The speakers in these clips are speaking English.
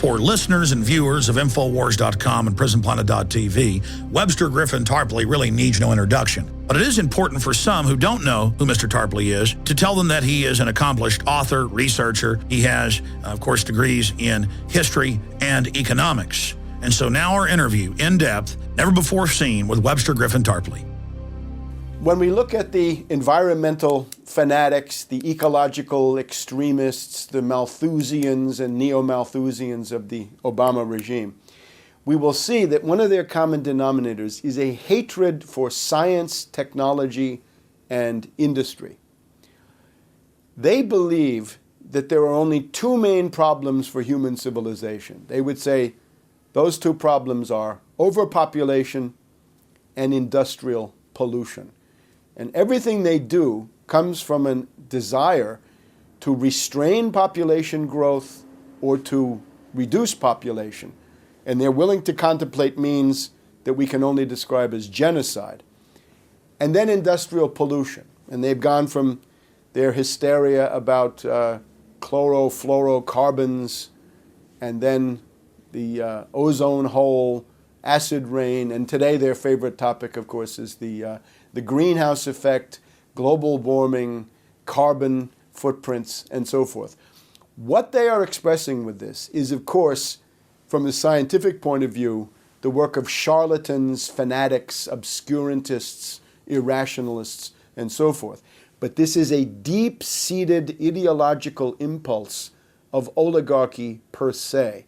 For listeners and viewers of Infowars.com and PrisonPlanet.tv, Webster Griffin Tarpley really needs no introduction. But it is important for some who don't know who Mr. Tarpley is to tell them that he is an accomplished author, researcher. He has, of course, degrees in history and economics. And so now our interview, in depth, never before seen, with Webster Griffin Tarpley. When we look at the environmental fanatics, the ecological extremists, the Malthusians and Neo-Malthusians of the Obama regime, we will see that one of their common denominators is a hatred for science, technology, and industry. They believe that there are only two main problems for human civilization. They would say those two problems are overpopulation and industrial pollution. And everything they do comes from a desire to restrain population growth or to reduce population. And they're willing to contemplate means that we can only describe as genocide. And then industrial pollution. And they've gone from their hysteria about chlorofluorocarbons, and then the ozone hole, acid rain, and today their favorite topic, of course, is the greenhouse effect, global warming, carbon footprints, and so forth. What they are expressing with this is, of course, from the scientific point of view, the work of charlatans, fanatics, obscurantists, irrationalists, and so forth. But this is a deep-seated ideological impulse of oligarchy per se.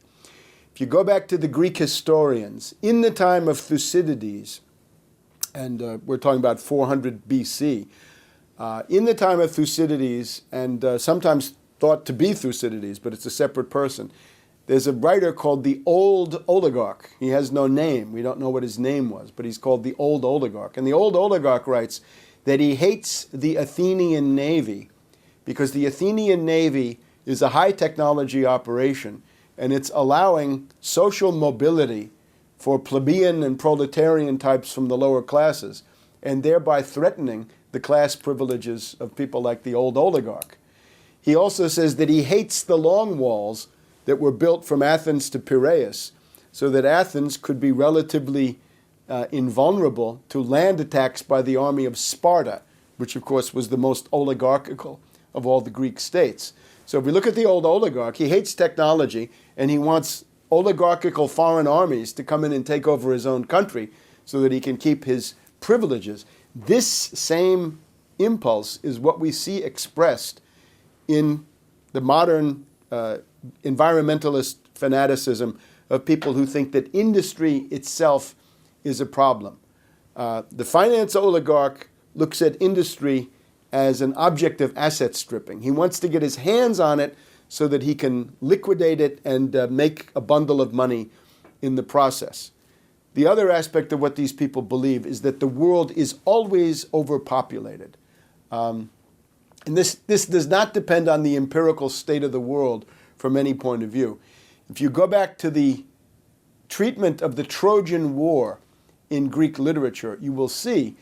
If you go back to the Greek historians, in the time of Thucydides, and we're talking about 400 BC, in the time of Thucydides, and sometimes thought to be Thucydides, but it's a separate person, there's a writer called the Old Oligarch. He has no name. We don't know what his name was, but he's called the Old Oligarch. And the Old Oligarch writes that he hates the Athenian navy because the Athenian navy is a high technology operation, and it's allowing social mobility for plebeian and proletarian types from the lower classes, and thereby threatening the class privileges of people like the Old Oligarch. He also says that he hates the long walls that were built from Athens to Piraeus, so that Athens could be relatively invulnerable to land attacks by the army of Sparta, which of course was the most oligarchical of all the Greek states. So if we look at the Old Oligarch, he hates technology, and he wants oligarchical foreign armies to come in and take over his own country so that he can keep his privileges. This same impulse is what we see expressed in the modern environmentalist fanaticism of people who think that industry itself is a problem. The finance oligarch looks at industry as an object of asset stripping. He wants to get his hands on it so that he can liquidate it and make a bundle of money in the process. The other aspect of what these people believe is that the world is always overpopulated. And this does not depend on the empirical state of the world from any point of view. If you go back to the treatment of the Trojan War in Greek literature, you will see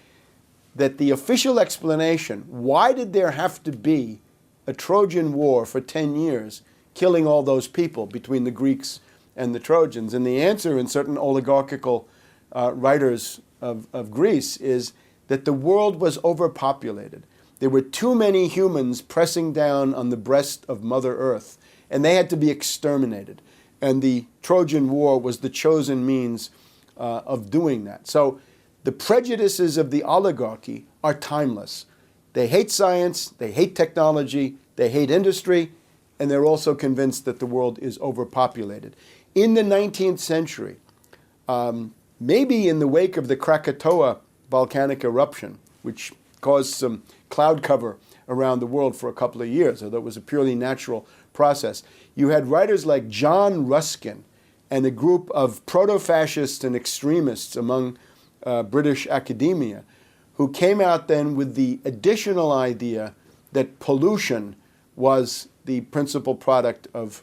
that the official explanation, why did there have to be a Trojan War for 10 years, killing all those people between the Greeks and the Trojans? And the answer in certain oligarchical writers of Greece is that the world was overpopulated. There were too many humans pressing down on the breast of Mother Earth, and they had to be exterminated. And the Trojan War was the chosen means of doing that. So the prejudices of the oligarchy are timeless. They hate science, they hate technology, they hate industry, and they're also convinced that the world is overpopulated. In the 19th century, maybe in the wake of the Krakatoa volcanic eruption, which caused some cloud cover around the world for a couple of years, although it was a purely natural process, you had writers like John Ruskin and a group of proto-fascists and extremists among British academia who came out then with the additional idea that pollution was the principal product of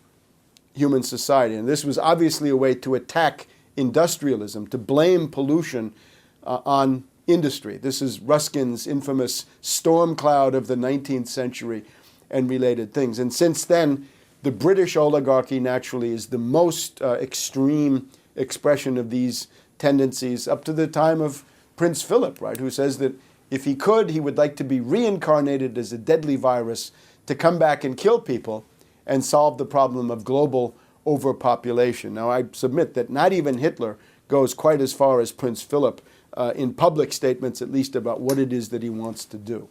human society. And this was obviously a way to attack industrialism, to blame pollution on industry. This is Ruskin's infamous storm cloud of the 19th century and related things. And since then, The British oligarchy, naturally, is the most extreme expression of these tendencies up to the time of Prince Philip, right, who says that if he could, he would like to be reincarnated as a deadly virus to come back and kill people and solve the problem of global overpopulation. Now, I submit that not even Hitler goes quite as far as Prince Philip in public statements, at least about what it is that he wants to do.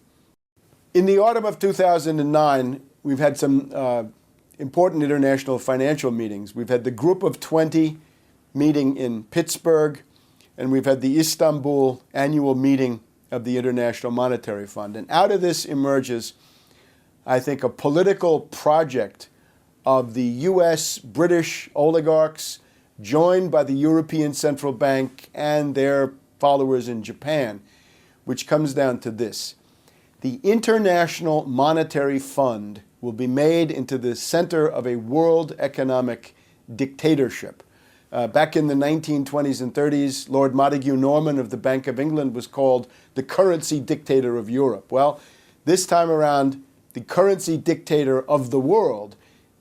In the autumn of 2009, we've had some important international financial meetings. We've had the Group of 20 meeting in Pittsburgh, and we've had the Istanbul annual meeting of the International Monetary Fund. And out of this emerges, I think, a political project of the US, British oligarchs, joined by the European Central Bank and their followers in Japan, which comes down to this. The International Monetary Fund will be made into the center of a world economic dictatorship. Back in the 1920s and 30s, Lord Montague Norman of the Bank of England was called the currency dictator of Europe. Well, this time around, the currency dictator of the world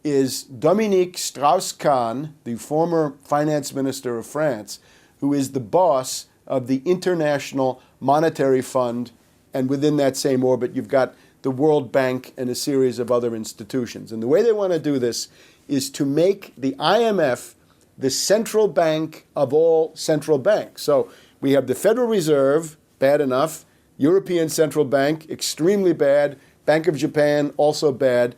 is Dominique Strauss-Kahn, the former finance minister of France, who is the boss of the International Monetary Fund, and within that same orbit, you've got the World Bank and a series of other institutions. And the way they want to do this is to make the IMF the central bank of all central banks. So we have the Federal Reserve, bad enough, European Central Bank, extremely bad, Bank of Japan, also bad,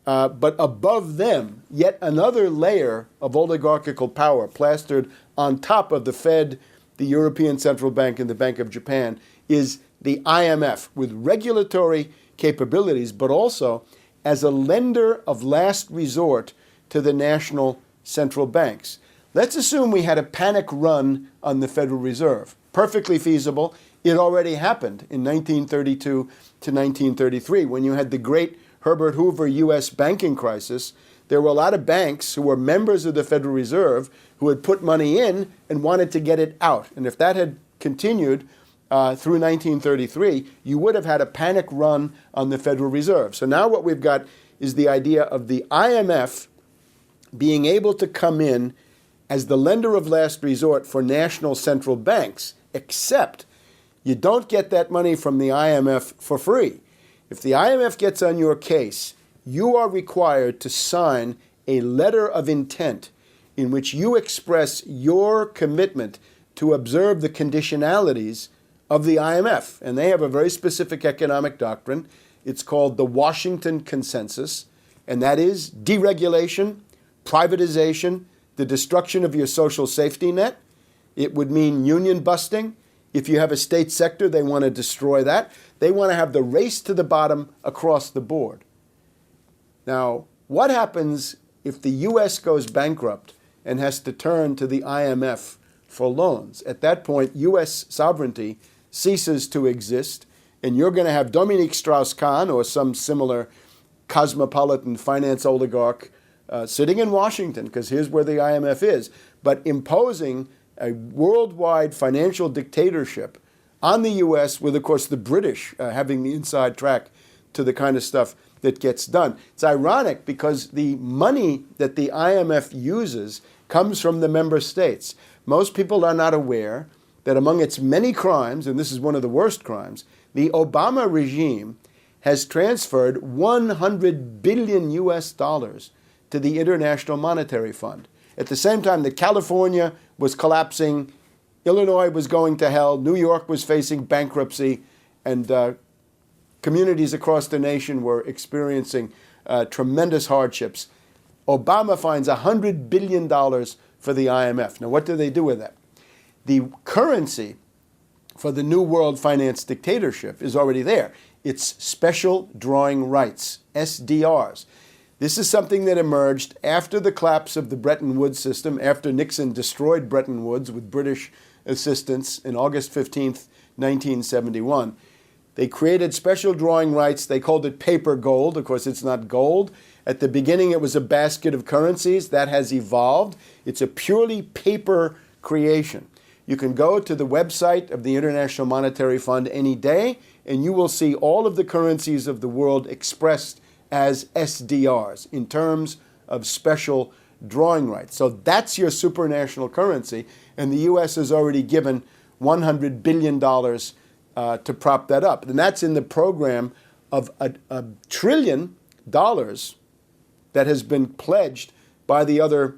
but above them, yet another layer of oligarchical power plastered on top of the Fed, the European Central Bank, and the Bank of Japan is the IMF, with regulatory capabilities, but also as a lender of last resort to the national central banks. Let's assume we had a panic run on the Federal Reserve. Perfectly feasible. It already happened in 1932 to 1933 when you had the great Herbert Hoover U.S. banking crisis. There were a lot of banks who were members of the Federal Reserve who had put money in and wanted to get it out. And if that had continued through 1933, you would have had a panic run on the Federal Reserve. So now what we've got is the idea of the IMF being able to come in as the lender of last resort for national central banks, except you don't get that money from the IMF for free. If the IMF gets on your case, you are required to sign a letter of intent in which you express your commitment to observe the conditionalities of the IMF. And they have a very specific economic doctrine. It's called the Washington Consensus, and that is deregulation, privatization, the destruction of your social safety net. It would mean union busting. If you have a state sector, they want to destroy that. They want to have the race to the bottom across the board. Now, what happens if the U.S. goes bankrupt and has to turn to the IMF for loans? At that point, U.S. sovereignty ceases to exist, and you're going to have Dominique Strauss-Kahn or some similar cosmopolitan finance oligarch sitting in Washington, because here's where the IMF is, but imposing a worldwide financial dictatorship on the U.S. with, of course, the British having the inside track to the kind of stuff that gets done. It's ironic because the money that the IMF uses comes from the member states. Most people are not aware that among its many crimes, and this is one of the worst crimes, the Obama regime has transferred 100 billion US dollars to the International Monetary Fund. At the same time that California was collapsing, Illinois was going to hell, New York was facing bankruptcy, and communities across the nation were experiencing tremendous hardships. Obama finds $100 billion for the IMF. Now, what do they do with that? The currency for the New World Finance Dictatorship is already there. It's special drawing rights, SDRs. This is something that emerged after the collapse of the Bretton Woods system, after Nixon destroyed Bretton Woods with British assistance in August 15th, 1971. They created special drawing rights. They called it paper gold. Of course, it's not gold. At the beginning, it was a basket of currencies. That has evolved. It's a purely paper creation. You can go to the website of the International Monetary Fund any day, and you will see all of the currencies of the world expressed as SDRs in terms of special drawing rights. So that's your supranational currency, and the U.S. has already given $100 billion to prop that up. And that's in the program of $1 trillion that has been pledged by the other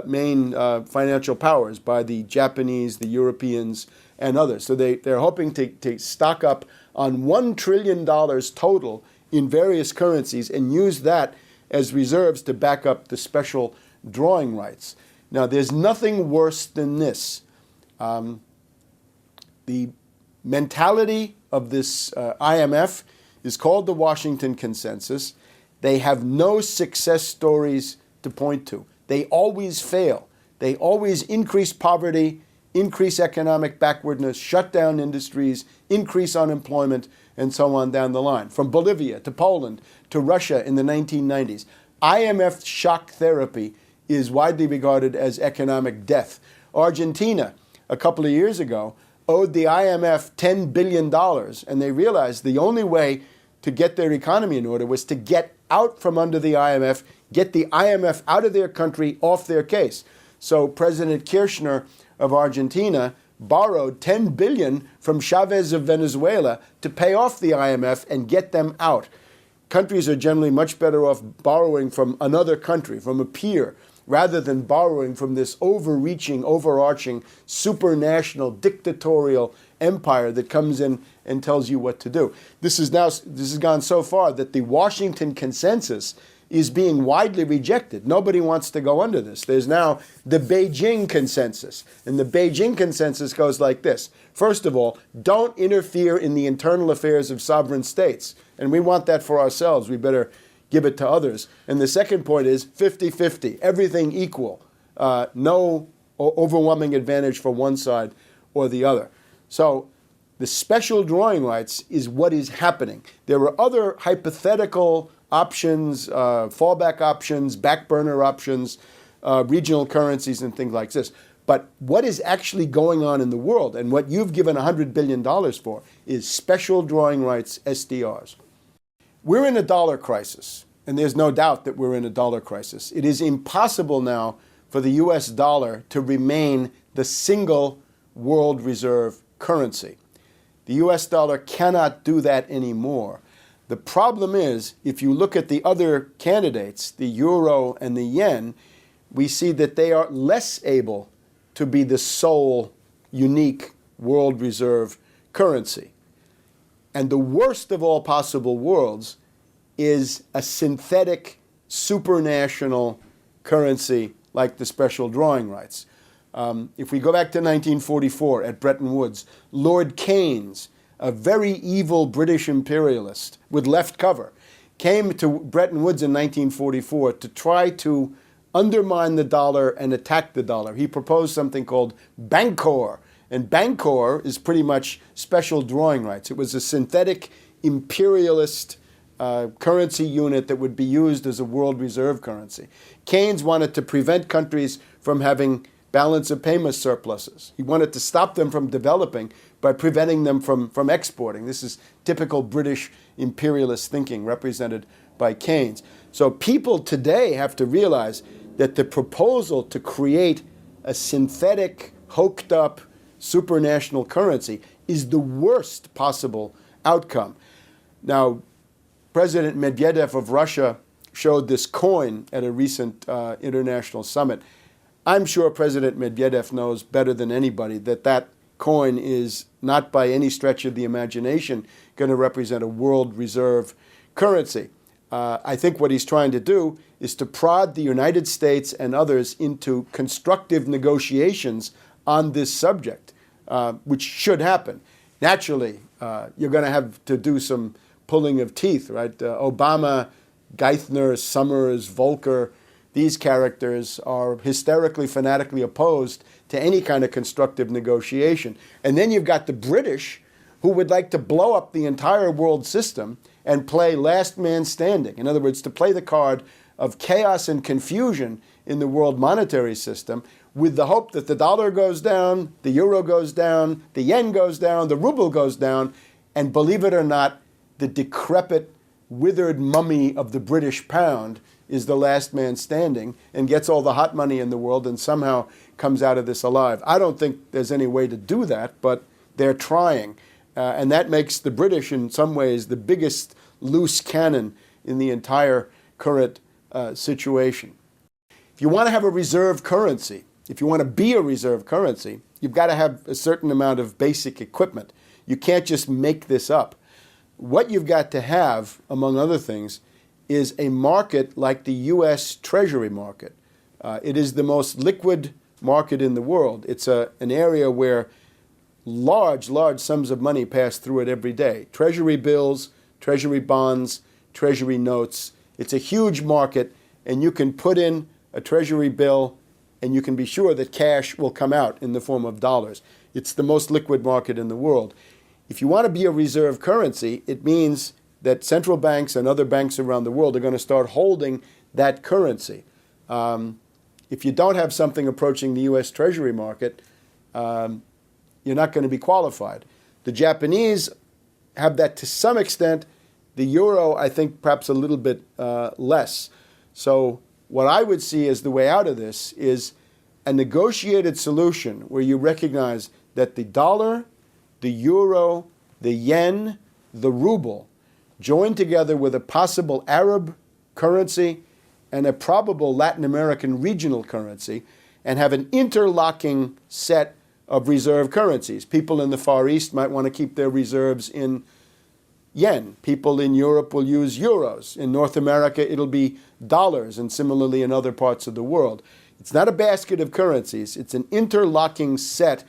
main financial powers, by the Japanese, the Europeans, and others. So they're hoping to stock up on $1 trillion total in various currencies and use that as reserves to back up the special drawing rights. Now, there's nothing worse than this. The mentality of this IMF is called the Washington Consensus. They have no success stories to point to. They always fail. They always increase poverty, increase economic backwardness, shut down industries, increase unemployment, and so on down the line. From Bolivia to Poland to Russia in the 1990s. IMF shock therapy is widely regarded as economic death. Argentina, a couple of years ago, owed the IMF $10 billion, and they realized the only way to get their economy in order was to get out from under the IMF, get the IMF out of their country, off their case. So President Kirchner of Argentina borrowed $10 billion from Chavez of Venezuela to pay off the IMF and get them out. Countries are generally much better off borrowing from another country, from a peer, rather than borrowing from this overreaching, overarching, supranational, dictatorial empire that comes in and tells you what to do. This has gone so far that the Washington Consensus is being widely rejected. Nobody wants to go under this. There's now the Beijing Consensus. And the Beijing Consensus goes like this. First of all, don't interfere in the internal affairs of sovereign states. And we want that for ourselves. We better give it to others. And the second point is 50-50, everything equal. No overwhelming advantage for one side or the other. So the special drawing rights is what is happening. There are other hypothetical options, fallback options, back burner options, regional currencies and things like this. But what is actually going on in the world, and what you've given $100 billion for, is special drawing rights, SDRs. We're in a dollar crisis, and there's no doubt that we're in a dollar crisis. It is impossible now for the US dollar to remain the single world reserve currency. The US dollar cannot do that anymore. The problem is, if you look at the other candidates, the euro and the yen, we see that they are less able to be the sole unique world reserve currency. And the worst of all possible worlds is a synthetic supranational currency like the special drawing rights. If we go back to 1944 at Bretton Woods, Lord Keynes, a very evil British imperialist with left cover, came to Bretton Woods in 1944 to try to undermine the dollar and attack the dollar. He proposed something called Bancor. And Bancor is pretty much special drawing rights. It was a synthetic imperialist currency unit that would be used as a world reserve currency. Keynes wanted to prevent countries from having balance of payment surpluses. He wanted to stop them from developing by preventing them from exporting. This is typical British imperialist thinking represented by Keynes. So people today have to realize that the proposal to create a synthetic, hoked up, supranational currency is the worst possible outcome. Now, President Medvedev of Russia showed this coin at a recent international summit. I'm sure President Medvedev knows better than anybody that that coin is not by any stretch of the imagination going to represent a world reserve currency. I think what he's trying to do is to prod the United States and others into constructive negotiations on this subject, which should happen. Naturally, you're going to have to do some pulling of teeth, right? Obama, Geithner, Summers, Volcker, these characters are hysterically, fanatically opposed to any kind of constructive negotiation. And then you've got the British, who would like to blow up the entire world system and play last man standing. In other words, to play the card of chaos and confusion in the world monetary system with the hope that the dollar goes down, the euro goes down, the yen goes down, the ruble goes down, and believe it or not, the decrepit, withered mummy of the British pound is the last man standing and gets all the hot money in the world and somehow comes out of this alive. I don't think there's any way to do that, but they're trying. And that makes the British, in some ways, the biggest loose cannon in the entire current situation. If you want to have a reserve currency, if you want to be a reserve currency, you've got to have a certain amount of basic equipment. You can't just make this up. What you've got to have, among other things, is a market like the U.S. Treasury market. It is the most liquid market in the world. It's an area where large sums of money pass through it every day. Treasury bills, treasury bonds, treasury notes. It's a huge market, and you can put in a treasury bill, and you can be sure that cash will come out in the form of dollars. It's the most liquid market in the world. If you want to be a reserve currency, it means that central banks and other banks around the world are going to start holding that currency. If you don't have something approaching the U.S. Treasury market, you're not going to be qualified. The Japanese have that to some extent. The euro, I think, perhaps a little bit less. So what I would see as the way out of this is a negotiated solution where you recognize that the dollar, the euro, the yen, the ruble, joined together with a possible Arab currency and a probable Latin American regional currency, and have an interlocking set of reserve currencies. People in the Far East might want to keep their reserves in yen. People in Europe will use euros. In North America, it'll be dollars, and similarly in other parts of the world. It's not a basket of currencies. It's an interlocking set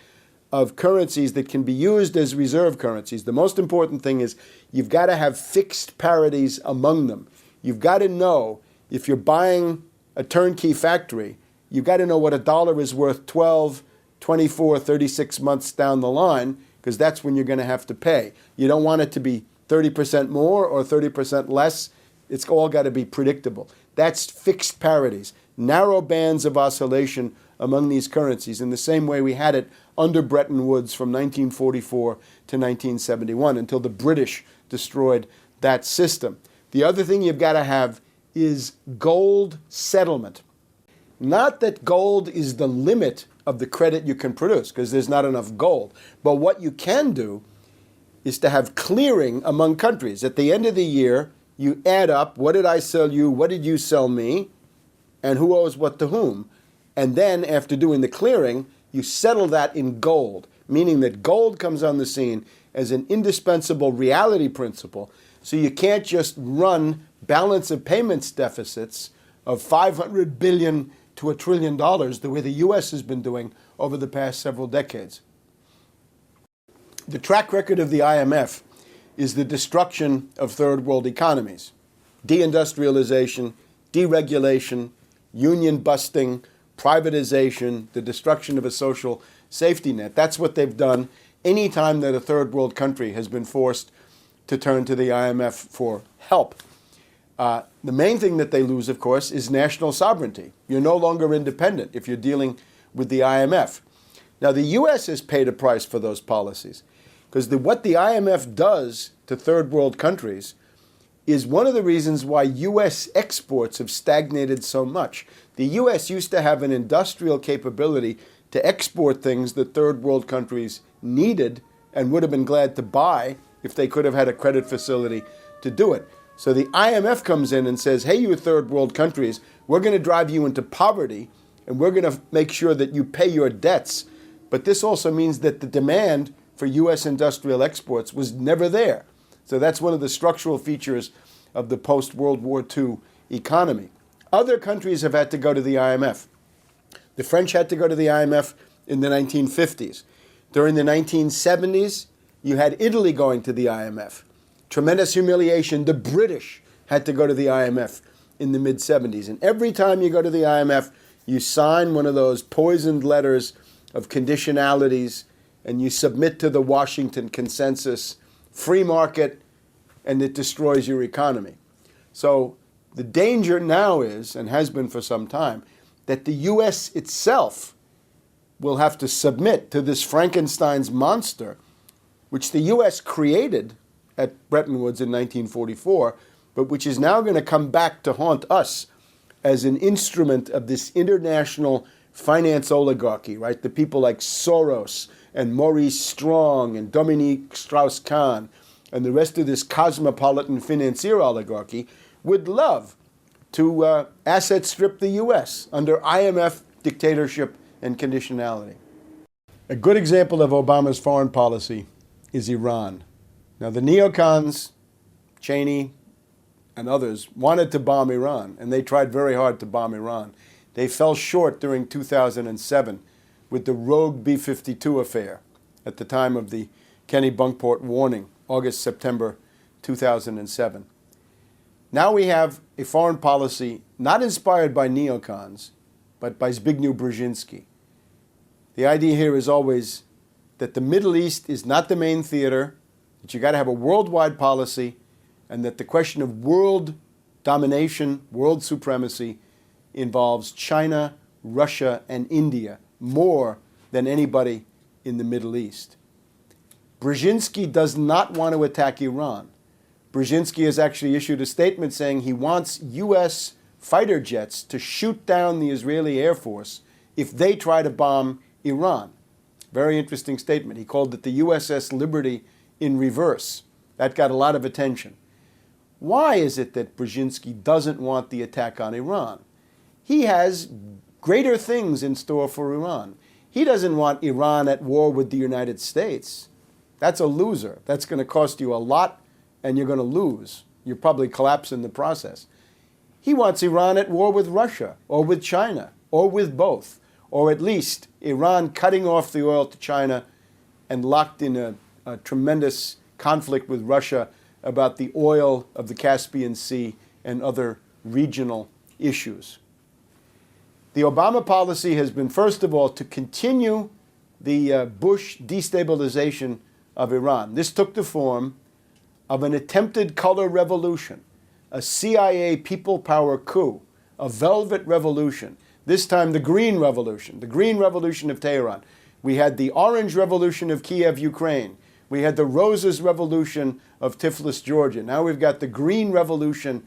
of currencies that can be used as reserve currencies. The most important thing is you've got to have fixed parities among them. You've got to know, if you're buying a turnkey factory, you've got to know what a dollar is worth 12, 24, 36 months down the line, because that's when you're going to have to pay. You don't want it to be 30% more or 30% less. It's all got to be predictable. That's fixed parities, narrow bands of oscillation among these currencies, in the same way we had it under Bretton Woods from 1944 to 1971, until the British destroyed that system. The other thing you've got to have is gold settlement. Not that gold is the limit of the credit you can produce, because there's not enough gold. But what you can do is to have clearing among countries. At the end of the year, you add up, what did I sell you, what did you sell me, and who owes what to whom. And then, after doing the clearing, you settle that in gold, meaning that gold comes on the scene as an indispensable reality principle. So you can't just run balance of payments deficits of $500 billion to $1 trillion the way the U.S. has been doing over the past several decades. The track record of the IMF is the destruction of third world economies. Deindustrialization, deregulation, union busting, privatization, the destruction of a social safety net. That's what they've done any time that a third world country has been forced to turn to the IMF for help. The main thing that they lose, of course, is national sovereignty. You're no longer independent if you're dealing with the IMF. Now, the U.S. has paid a price for those policies, because what the IMF does to third world countries is one of the reasons why U.S. exports have stagnated so much. The U.S. used to have an industrial capability to export things that third world countries needed and would have been glad to buy if they could have had a credit facility to do it. So the IMF comes in and says, hey, you third world countries, we're going to drive you into poverty, and we're going to make sure that you pay your debts. But this also means that the demand for U.S. industrial exports was never there. So that's one of the structural features of the post-World War II economy. Other countries have had to go to the IMF. The French had to go to the IMF in the 1950s. During the 1970s, you had Italy going to the IMF. Tremendous humiliation. The British had to go to the IMF in the mid-70s. And every time you go to the IMF, you sign one of those poisoned letters of conditionalities, and you submit to the Washington Consensus, free market, and it destroys your economy. So the danger now is, and has been for some time, that the U.S. itself will have to submit to this Frankenstein's monster, which the U.S. created at Bretton Woods in 1944, but which is now going to come back to haunt us as an instrument of this international finance oligarchy, right? The people like Soros and Maurice Strong and Dominique Strauss-Kahn and the rest of this cosmopolitan financier oligarchy would love to asset strip the U.S. under IMF dictatorship and conditionality. A good example of Obama's foreign policy is Iran. Now, the neocons, Cheney and others, wanted to bomb Iran, and they tried very hard to bomb Iran. They fell short during 2007 with the rogue B-52 affair at the time of the Kenny Bunkport warning, August, September 2007. Now we have a foreign policy not inspired by neocons, but by Zbigniew Brzezinski. The idea here is always that the Middle East is not the main theater, that you got to have a worldwide policy, and that the question of world domination, world supremacy, involves China, Russia, and India more than anybody in the Middle East. Brzezinski does not want to attack Iran. Brzezinski has actually issued a statement saying he wants U.S. fighter jets to shoot down the Israeli Air Force if they try to bomb Iran. Very interesting statement. He called it the USS Liberty in reverse. That got a lot of attention. Why is it that Brzezinski doesn't want the attack on Iran? He has greater things in store for Iran. He doesn't want Iran at war with the United States. That's a loser. That's going to cost you a lot, and you're going to lose. You'll probably collapse in the process. He wants Iran at war with Russia, or with China, or with both, or at least Iran cutting off the oil to China and locked in a tremendous conflict with Russia about the oil of the Caspian Sea and other regional issues. The Obama policy has been, first of all, to continue the Bush destabilization of Iran. This took the form of an attempted color revolution, a CIA people power coup, a velvet revolution, this time the Green Revolution of Tehran. We had the Orange Revolution of Kiev, Ukraine. We had the Roses Revolution of Tiflis, Georgia. Now we've got the Green Revolution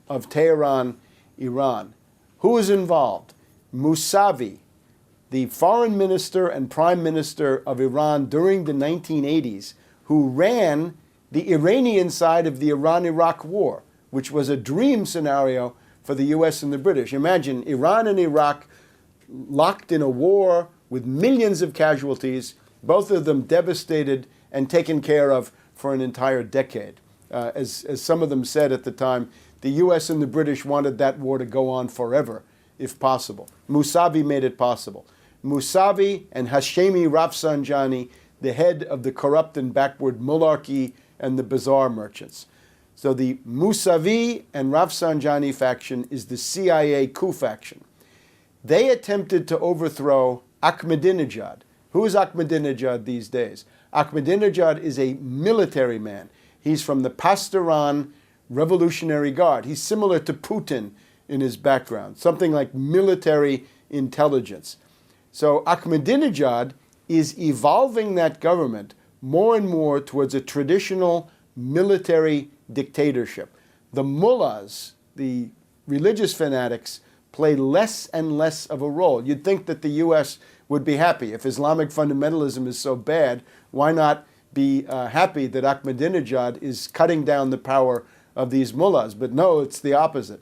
of Tehran, Iran. Who is involved? Mousavi, the foreign minister and prime minister of Iran during the 1980s, who ran the Iranian side of the Iran-Iraq war, which was a dream scenario for the US and the British. Imagine Iran and Iraq locked in a war with millions of casualties, both of them devastated and taken care of for an entire decade. As some of them said at the time, the US and the British wanted that war to go on forever, if possible. Mousavi made it possible. Mousavi and Hashemi Rafsanjani, the head of the corrupt and backward Mularkey and the bazaar merchants. So the Mousavi and Rafsanjani faction is the CIA coup faction. They attempted to overthrow Ahmadinejad. Who is Ahmadinejad these days? Ahmadinejad is a military man. He's from the Pastoran Revolutionary Guard. He's similar to Putin in his background, something like military intelligence. So Ahmadinejad is evolving that government more and more towards a traditional military dictatorship. The mullahs, the religious fanatics, play less and less of a role. You'd think that the U.S. would be happy. If Islamic fundamentalism is so bad, why not be happy that Ahmadinejad is cutting down the power of these mullahs? But no, it's the opposite.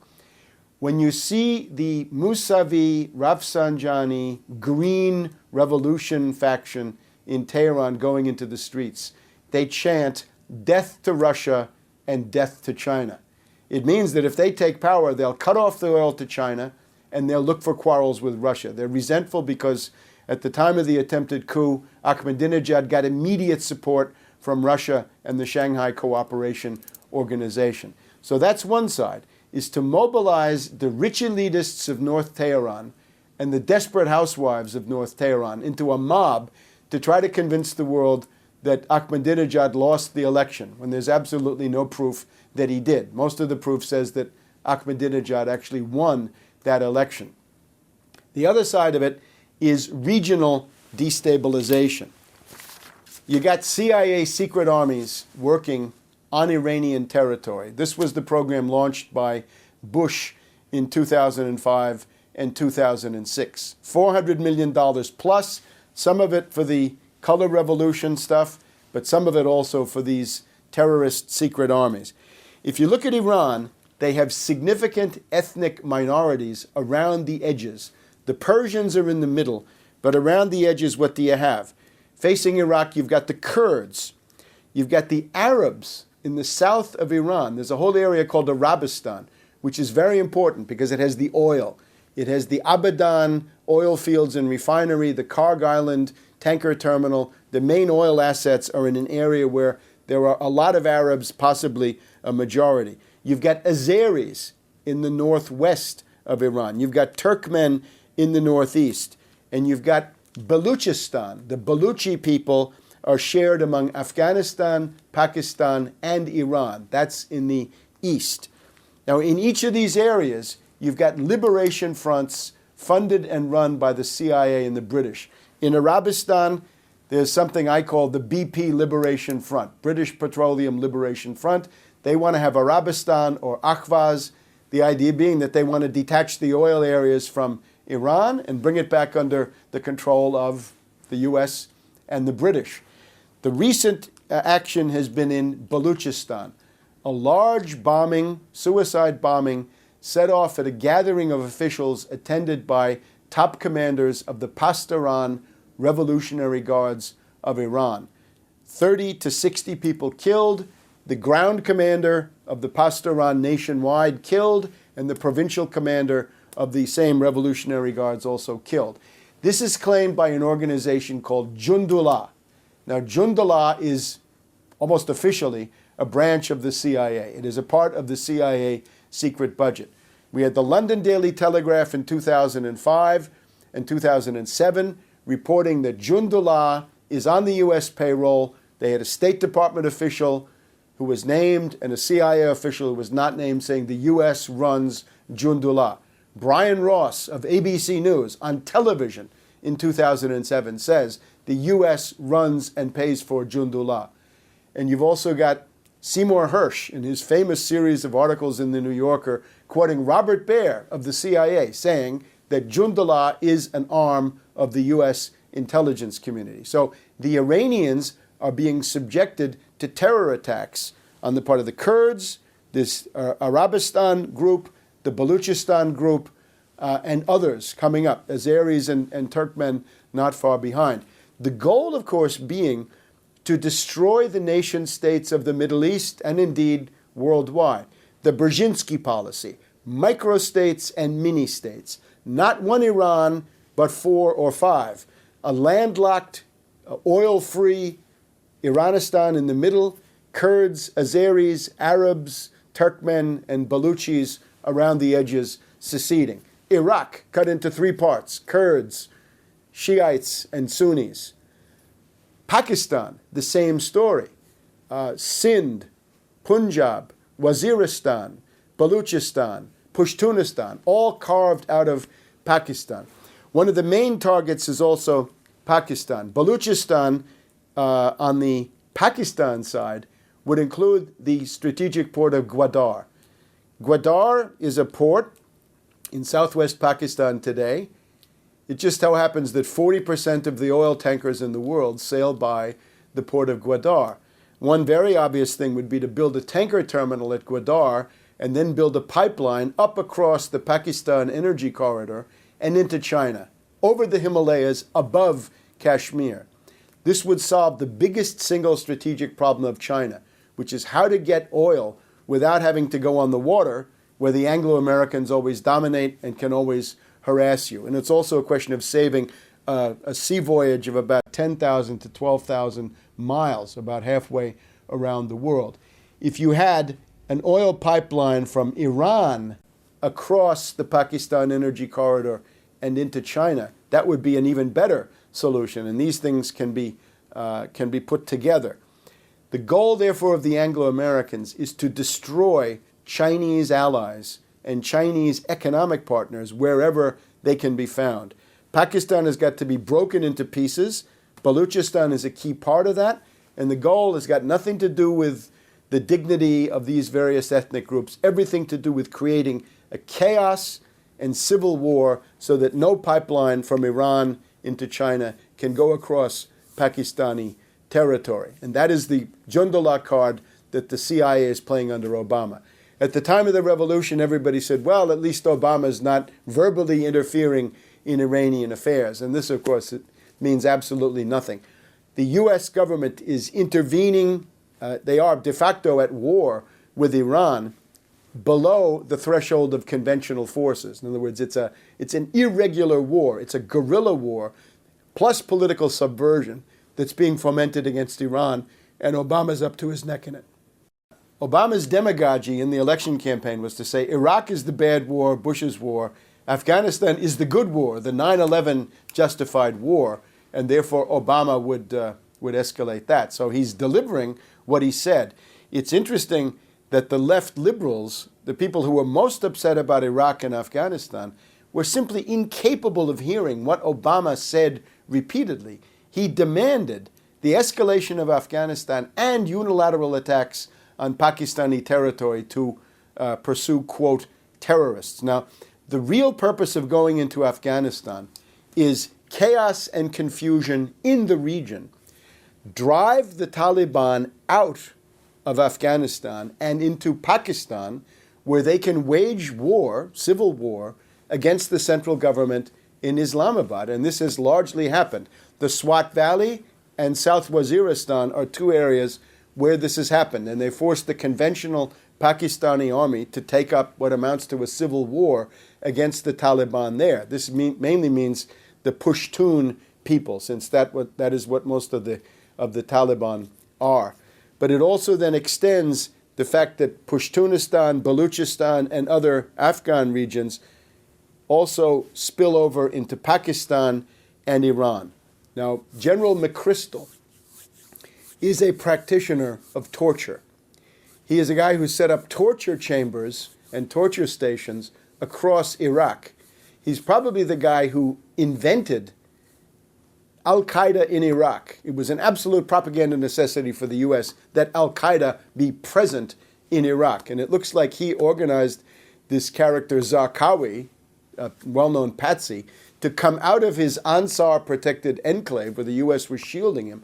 When you see the Mousavi, Rafsanjani, Green Revolution faction in Tehran going into the streets, they chant death to Russia and death to China. It means that if they take power, they'll cut off the oil to China and they'll look for quarrels with Russia. They're resentful because at the time of the attempted coup, Ahmadinejad got immediate support from Russia and the Shanghai Cooperation Organization. So that's one side, is to mobilize the rich elitists of North Tehran and the desperate housewives of North Tehran into a mob to try to convince the world that Ahmadinejad lost the election, when there's absolutely no proof that he did. Most of the proof says that Ahmadinejad actually won that election. The other side of it is regional destabilization. You got CIA secret armies working on Iranian territory. This was the program launched by Bush in 2005 and 2006. $400 million plus, some of it for the color revolution stuff, but some of it also for these terrorist secret armies. If you look at Iran, they have significant ethnic minorities around the edges. The Persians are in the middle, but around the edges, what do you have? Facing Iraq, you've got the Kurds. You've got the Arabs in the south of Iran. There's a whole area called Arabistan, which is very important because it has the oil. It has the Abadan oil fields and refinery, the Karg Island tanker terminal. The main oil assets are in an area where there are a lot of Arabs, possibly a majority. You've got Azeris in the northwest of Iran. You've got Turkmen in the northeast. And you've got Baluchistan. The Baluchi people are shared among Afghanistan, Pakistan, and Iran. That's in the east. Now, in each of these areas, you've got liberation fronts funded and run by the CIA and the British. In Arabistan, there's something I call the BP Liberation Front, British Petroleum Liberation Front. They want to have Arabistan or Ahvaz, the idea being that they want to detach the oil areas from Iran and bring it back under the control of the US and the British. The recent action has been in Baluchistan. A large bombing, suicide bombing, set off at a gathering of officials attended by top commanders of the Pastaran Revolutionary Guards of Iran. 30 to 60 people killed, the ground commander of the Pastaran nationwide killed, and the provincial commander of the same Revolutionary Guards also killed. This is claimed by an organization called Jundullah. Now, Jundullah is almost officially a branch of the CIA. It is a part of the CIA secret budget. We had the London Daily Telegraph in 2005 and 2007 reporting that Jundullah is on the US payroll. They had a State Department official who was named and a CIA official who was not named, saying the US runs Jundullah. Brian Ross of ABC News on television in 2007 says the US runs and pays for Jundullah. And you've also got Seymour Hersh in his famous series of articles in the New Yorker quoting Robert Baer of the CIA saying that Jundullah is an arm of the US intelligence community. So the Iranians are being subjected to terror attacks on the part of the Kurds, this Arabistan group, the Baluchistan group, and others coming up, Azeris and Turkmen not far behind. The goal, of course, being to destroy the nation states of the Middle East and indeed worldwide. The Brzezinski policy, microstates and mini-states, not one Iran, but 4 or 5. A landlocked, oil-free Iranistan in the middle, Kurds, Azeris, Arabs, Turkmen, and Baluchis around the edges seceding. Iraq cut into 3 parts, Kurds, Shiites, and Sunnis. Pakistan, the same story. Sindh, Punjab, Waziristan, Baluchistan, Pashtunistan, all carved out of Pakistan. One of the main targets is also Pakistan. Baluchistan, on the Pakistan side, would include the strategic port of Gwadar. Gwadar is a port in southwest Pakistan today. It just so happens that 40% of the oil tankers in the world sail by the port of Gwadar. One very obvious thing would be to build a tanker terminal at Gwadar and then build a pipeline up across the Pakistan energy corridor and into China, over the Himalayas, above Kashmir. This would solve the biggest single strategic problem of China, which is how to get oil without having to go on the water, where the Anglo-Americans always dominate and can always harass you. And it's also a question of saving a sea voyage of about 10,000 to 12,000 miles, about halfway around the world. If you had an oil pipeline from Iran across the Pakistan energy corridor and into China, that would be an even better solution. And these things can be put together. The goal, therefore, of the Anglo-Americans is to destroy Chinese allies and Chinese economic partners wherever they can be found. Pakistan has got to be broken into pieces. Baluchistan is a key part of that. And the goal has got nothing to do with the dignity of these various ethnic groups, everything to do with creating a chaos and civil war so that no pipeline from Iran into China can go across Pakistani territory. And that is the Jundullah card that the CIA is playing under Obama. At the time of the revolution, everybody said, well, at least Obama is not verbally interfering in Iranian affairs. And this, of course, it means absolutely nothing. The U.S. government is intervening. They are de facto at war with Iran below the threshold of conventional forces. In other words, it's an irregular war. It's a guerrilla war plus political subversion that's being fomented against Iran, and Obama's up to his neck in it. Obama's demagogy in the election campaign was to say Iraq is the bad war, Bush's war. Afghanistan is the good war, the 9/11 justified war, and therefore Obama would escalate that. So he's delivering what he said. It's interesting that the left liberals, the people who were most upset about Iraq and Afghanistan, were simply incapable of hearing what Obama said repeatedly. He demanded the escalation of Afghanistan and unilateral attacks on Pakistani territory to pursue, quote, terrorists. Now, the real purpose of going into Afghanistan is chaos and confusion in the region. Drive the Taliban out of Afghanistan and into Pakistan, where they can wage war, civil war, against the central government in Islamabad. And this has largely happened. The Swat Valley and South Waziristan are two areas where this has happened. And they forced the conventional Pakistani army to take up what amounts to a civil war against the Taliban there. This mainly means the Pushtun people, since that is what most of the Taliban are. But it also then extends the fact that Pashtunistan, Baluchistan, and other Afghan regions also spill over into Pakistan and Iran. Now, General McChrystal is a practitioner of torture. He is a guy who set up torture chambers and torture stations across Iraq. He's probably the guy who invented Al-Qaeda in Iraq. It was an absolute propaganda necessity for the U.S. that Al-Qaeda be present in Iraq. And it looks like he organized this character Zarqawi, a well-known patsy, to come out of his Ansar-protected enclave where the U.S. was shielding him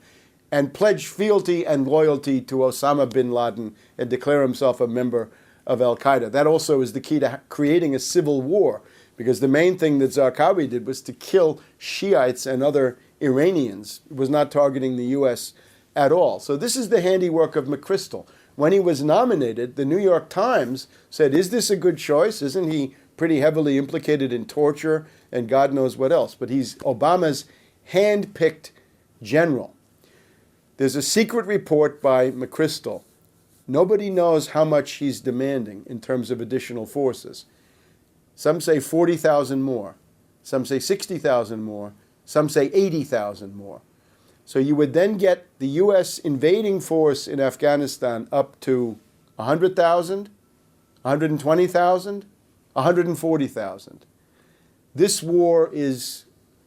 and pledge fealty and loyalty to Osama bin Laden and declare himself a member of Al-Qaeda. That also is the key to creating a civil war, because the main thing that Zarqawi did was to kill Shiites and other Iranians. It was not targeting the U.S. at all. So this is the handiwork of McChrystal. When he was nominated, the New York Times said, is this a good choice? Isn't he pretty heavily implicated in torture and God knows what else? But he's Obama's hand-picked general. There's a secret report by McChrystal. Nobody knows how much he's demanding in terms of additional forces. Some say 40,000 more. Some say 60,000 more. Some say 80,000 more. So you would then get the U.S. invading force in Afghanistan up to 100,000, 120,000, 140,000. This war is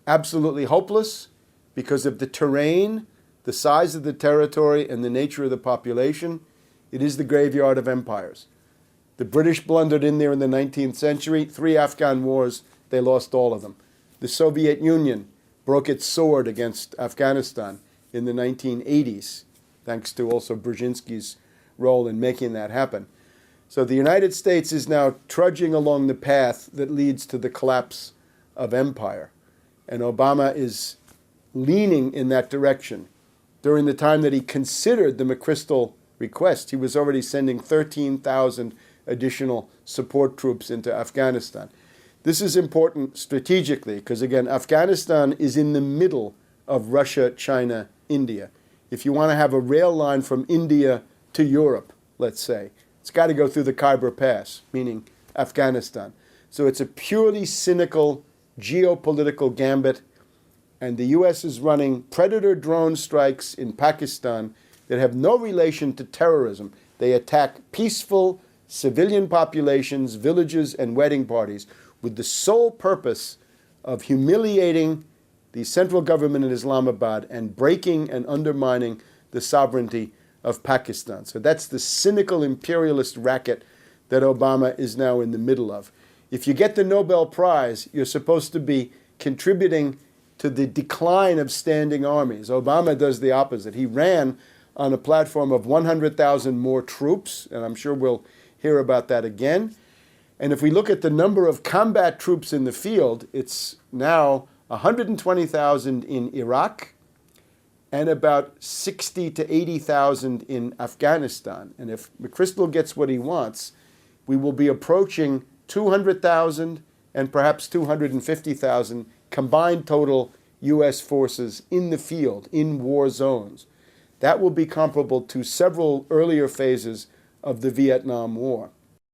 absolutely hopeless because of the terrain, the size of the territory, and the nature of the population. It is the graveyard of empires. The British blundered in there in the 19th century. 3 Afghan wars, they lost all of them. The Soviet Union broke its sword against Afghanistan in the 1980s, thanks to also Brzezinski's role in making that happen. So the United States is now trudging along the path that leads to the collapse of empire. And Obama is leaning in that direction. During the time that he considered the McChrystal request, he was already sending 13,000 additional support troops into Afghanistan. This is important strategically because, again, Afghanistan is in the middle of Russia, China, India. If you want to have a rail line from India to Europe, let's say, it's got to go through the Khyber Pass, meaning Afghanistan. So it's a purely cynical geopolitical gambit, and the U.S. is running predator drone strikes in Pakistan that have no relation to terrorism. They attack peaceful civilian populations, villages, and wedding parties with the sole purpose of humiliating the central government in Islamabad and breaking and undermining the sovereignty of Pakistan. So that's the cynical imperialist racket that Obama is now in the middle of. If you get the Nobel Prize, you're supposed to be contributing to the decline of standing armies. Obama does the opposite. He ran on a platform of 100,000 more troops, and I'm sure we'll hear about that again. And if we look at the number of combat troops in the field, it's now 120,000 in Iraq and about 60 to 80,000 in Afghanistan. And if McChrystal gets what he wants, we will be approaching 200,000 and perhaps 250,000 combined total U.S. forces in the field, in war zones. That will be comparable to several earlier phases of the Vietnam War.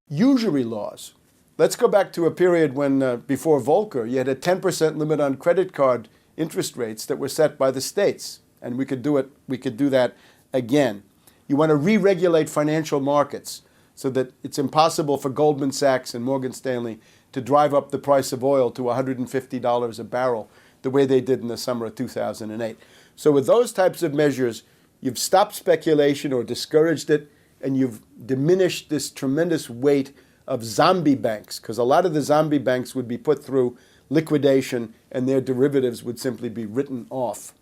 Usury laws. Let's go back to a period when, before Volcker, you had a 10% limit on credit card interest rates that were set by the states. And we could do that again. You want to re-regulate financial markets so that it's impossible for Goldman Sachs and Morgan Stanley to drive up the price of oil to $150 a barrel, the way they did in the summer of 2008. So with those types of measures, you've stopped speculation or discouraged it, and you've diminished this tremendous weight of zombie banks, because a lot of the zombie banks would be put through liquidation and their derivatives would simply be written off.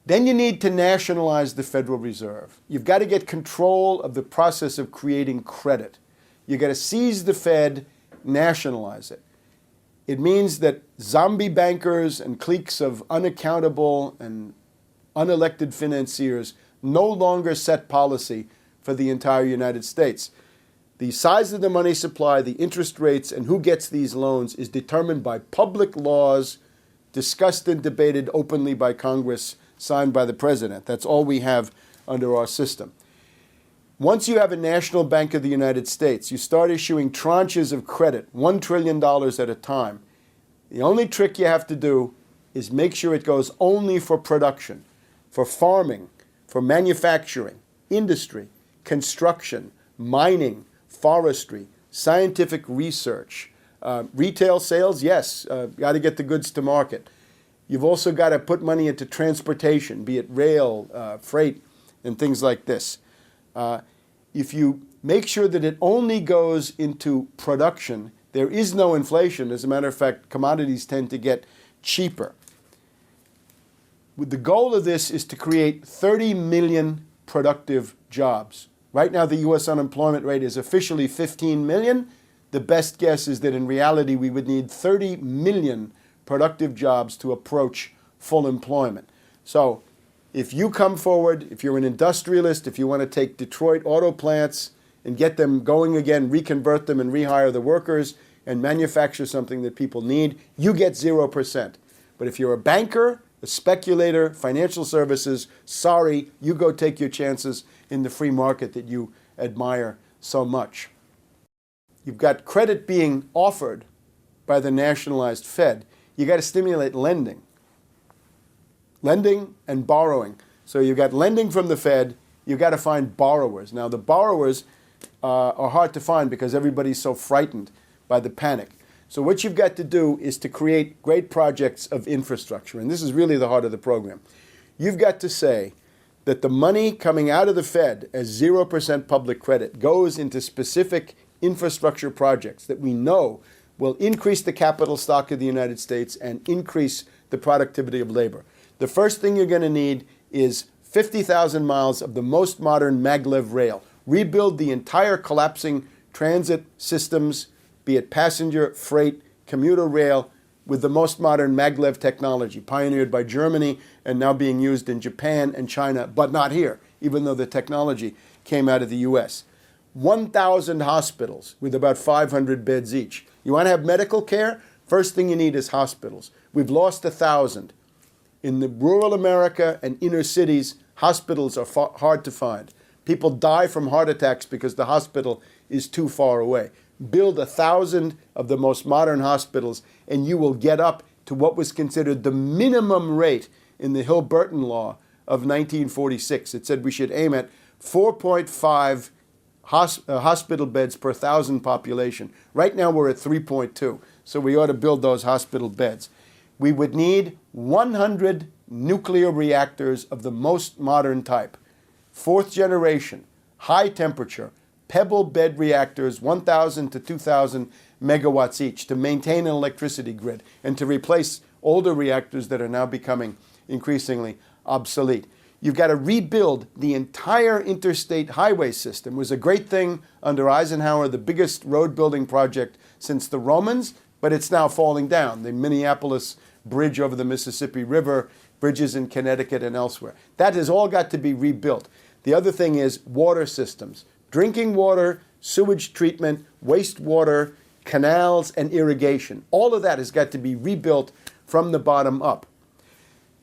Then you need to nationalize the Federal Reserve. You've got to get control of the process of creating credit. You've got to seize the Fed, nationalize it. It means that zombie bankers and cliques of unaccountable and unelected financiers no longer set policy for the entire United States. The size of the money supply, the interest rates, and who gets these loans is determined by public laws discussed and debated openly by Congress, signed by the president. That's all we have under our system. Once you have a National Bank of the United States, you start issuing tranches of credit, $1 trillion at a time. The only trick you have to do is make sure it goes only for production, for farming, for manufacturing, industry, construction, mining, forestry, scientific research, retail sales, yes, got to get the goods to market. You've also got to put money into transportation, be it rail, freight, and things like this. If you make sure that it only goes into production, there is no inflation. As a matter of fact, commodities tend to get cheaper. The goal of this is to create 30 million productive jobs. Right now, the U.S. unemployment rate is officially 15 million. The best guess is that in reality, we would need 30 million productive jobs to approach full employment. So if you come forward, if you're an industrialist, if you want to take Detroit auto plants and get them going again, reconvert them and rehire the workers and manufacture something that people need, you get 0%. But if you're a banker, a speculator, financial services, sorry, you go take your chances in the free market that you admire so much. You've got credit being offered by the nationalized Fed. You got to stimulate lending. Lending and borrowing. So you've got lending from the Fed, you've got to find borrowers. Now the borrowers are hard to find because everybody's so frightened by the panic. So what you've got to do is to create great projects of infrastructure. And this is really the heart of the program. You've got to say that the money coming out of the Fed as 0% public credit goes into specific infrastructure projects that we know will increase the capital stock of the United States and increase the productivity of labor. The first thing you're going to need is 50,000 miles of the most modern maglev rail. Rebuild the entire collapsing transit systems, be it passenger, freight, commuter rail, with the most modern maglev technology, pioneered by Germany and now being used in Japan and China, but not here, even though the technology came out of the U.S. 1,000 hospitals with about 500 beds each. You want to have medical care? First thing you need is hospitals. We've lost 1,000. In the rural America and inner cities, hospitals are hard to find. People die from heart attacks because the hospital is too far away. Build 1,000 of the most modern hospitals, and you will get up to what was considered the minimum rate in the Hill-Burton law of 1946. It said we should aim at 4.5 hospital beds per 1,000 population. Right now we're at 3.2, so we ought to build those hospital beds. We would need 100 nuclear reactors of the most modern type, fourth generation, high temperature, pebble bed reactors, 1,000 to 2,000 megawatts each to maintain an electricity grid and to replace older reactors that are now becoming increasingly obsolete. You've got to rebuild the entire interstate highway system. It was a great thing under Eisenhower, the biggest road building project since the Romans, but it's now falling down. The Minneapolis Bridge over the Mississippi River, bridges in Connecticut and elsewhere. That has all got to be rebuilt. The other thing is water systems. Drinking water, sewage treatment, wastewater, canals, and irrigation. All of that has got to be rebuilt from the bottom up.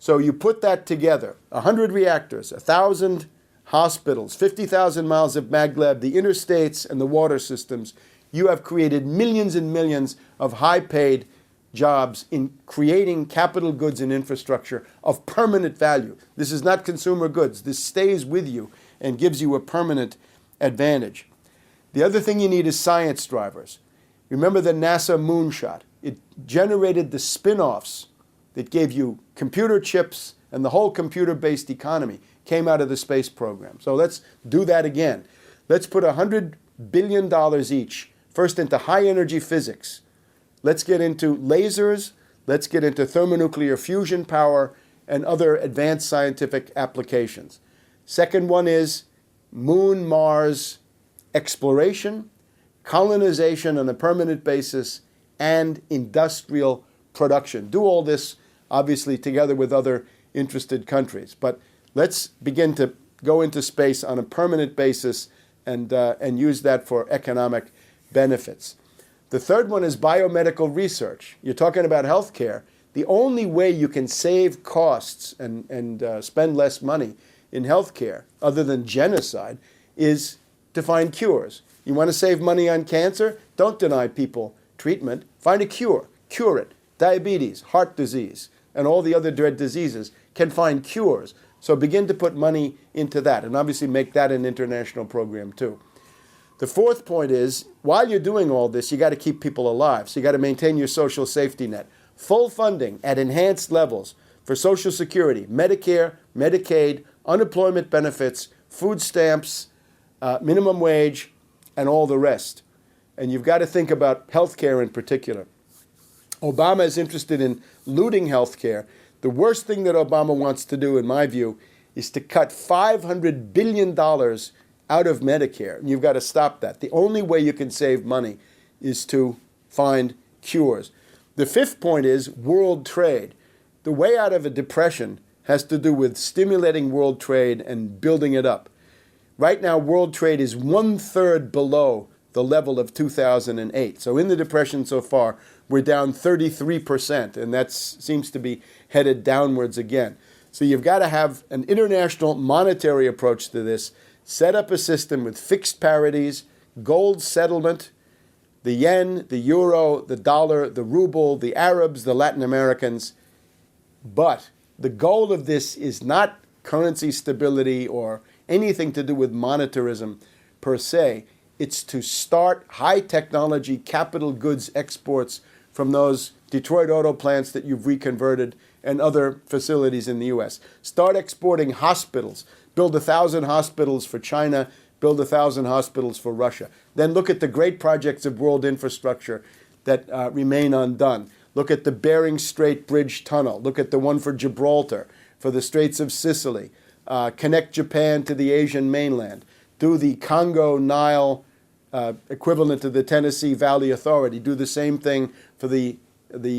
So you put that together, 100 reactors, 1,000 hospitals, 50,000 miles of maglev, the interstates and the water systems. You have created millions and millions of high-paid jobs in creating capital goods and infrastructure of permanent value. This is not consumer goods. This stays with you and gives you a permanent advantage. The other thing you need is science drivers. Remember the NASA moonshot. It generated the spin-offs that gave you computer chips, and the whole computer-based economy came out of the space program. So let's do that again. Let's put $100 billion each, first into high-energy physics. Let's get into lasers. Let's get into thermonuclear fusion power and other advanced scientific applications. Second one is Moon, Mars exploration, colonization on a permanent basis, and industrial production. Do all this, obviously, together with other interested countries. But let's begin to go into space on a permanent basis and use that for economic benefits. The third one is biomedical research. You're talking about healthcare. The only way you can save costs and spend less money in healthcare, other than genocide, is to find cures. You want to save money on cancer? Don't deny people treatment. Find a cure. Cure it. Diabetes, heart disease, and all the other dread diseases can find cures. So begin to put money into that, and obviously make that an international program too. The fourth point is, while you're doing all this, you got to keep people alive. So you got to maintain your social safety net. Full funding at enhanced levels for Social Security, Medicare, Medicaid, unemployment benefits, food stamps, minimum wage, and all the rest. And you've got to think about healthcare in particular. Obama is interested in looting healthcare. The worst thing that Obama wants to do, in my view, is to cut $500 billion out of Medicare. And you've got to stop that. The only way you can save money is to find cures. The fifth point is world trade. The way out of a depression has to do with stimulating world trade and building it up. Right now, world trade is 1/3 below the level of 2008. So in the depression so far, we're down 33%, and that seems to be headed downwards again. So you've got to have an international monetary approach to this, set up a system with fixed parities, gold settlement, the yen, the euro, the dollar, the ruble, the Arabs, the Latin Americans. But the goal of this is not currency stability or anything to do with monetarism per se. It's to start high technology capital goods exports from those Detroit auto plants that you've reconverted and other facilities in the U.S. Start exporting hospitals. Build 1,000 hospitals for China. Build 1,000 hospitals for Russia. Then look at the great projects of world infrastructure that remain undone. Look at the Bering Strait Bridge Tunnel. Look at the one for Gibraltar, for the Straits of Sicily. Connect Japan to the Asian mainland. Do the Congo-Nile equivalent to the Tennessee Valley Authority. Do the same thing for the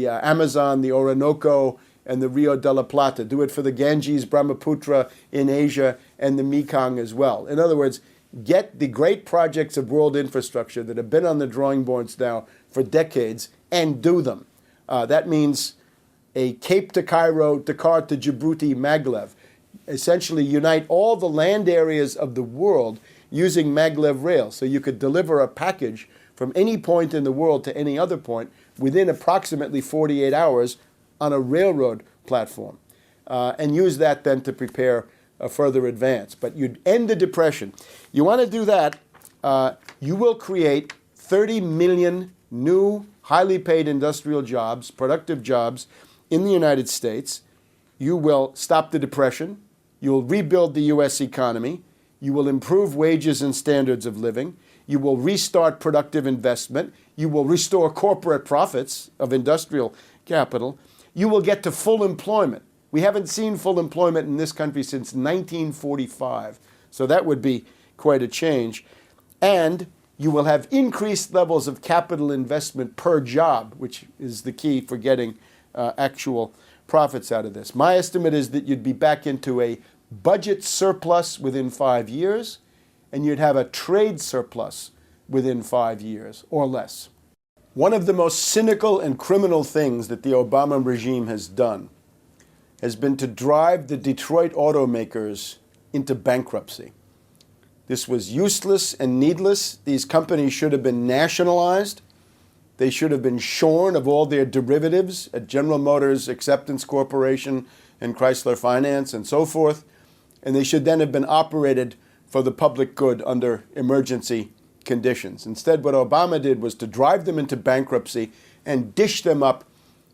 Amazon, the Orinoco, and the Rio de la Plata. Do it for the Ganges, Brahmaputra in Asia, and the Mekong as well. In other words, get the great projects of world infrastructure that have been on the drawing boards now for decades and do them. That means a Cape to Cairo, Dakar to Djibouti, maglev. Essentially unite all the land areas of the world using maglev rail. So you could deliver a package from any point in the world to any other point within approximately 48 hours on a railroad platform. And use that then to prepare a further advance. But you'd end the depression. You want to do that, you will create 30 million new highly paid industrial jobs, productive jobs in the United States. You will stop the depression. You'll rebuild the U.S. economy. You will improve wages and standards of living. You will restart productive investment. You will restore corporate profits of industrial capital. You will get to full employment. We haven't seen full employment in this country since 1945. So that would be quite a change. And you will have increased levels of capital investment per job, which is the key for getting actual profits out of this. My estimate is that you'd be back into a budget surplus within 5 years, and you'd have a trade surplus within 5 years or less. One of the most cynical and criminal things that the Obama regime has done has been to drive the Detroit automakers into bankruptcy. This was useless and needless. These companies should have been nationalized. They should have been shorn of all their derivatives at General Motors Acceptance Corporation and Chrysler Finance and so forth. And they should then have been operated for the public good under emergency conditions. Instead, what Obama did was to drive them into bankruptcy and dish them up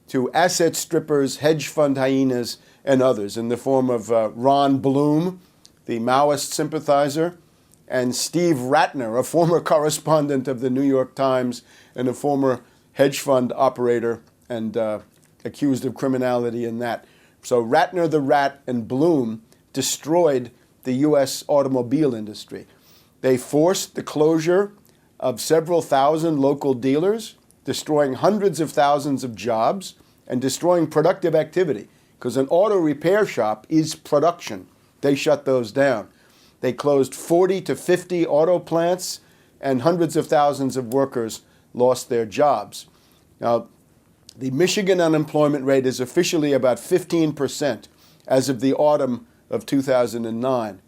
to asset strippers, hedge fund hyenas, and others in the form of Ron Bloom, the Maoist sympathizer, and Steve Ratner, a former correspondent of the New York Times and a former hedge fund operator and accused of criminality in that. So Ratner the Rat and Bloom destroyed the U.S. automobile industry. They forced the closure of several thousand local dealers, destroying hundreds of thousands of jobs and destroying productive activity, because an auto repair shop is production. They shut those down. They closed 40 to 50 auto plants, and hundreds of thousands of workers lost their jobs. Now, the Michigan unemployment rate is officially about 15% as of the autumn of 2009.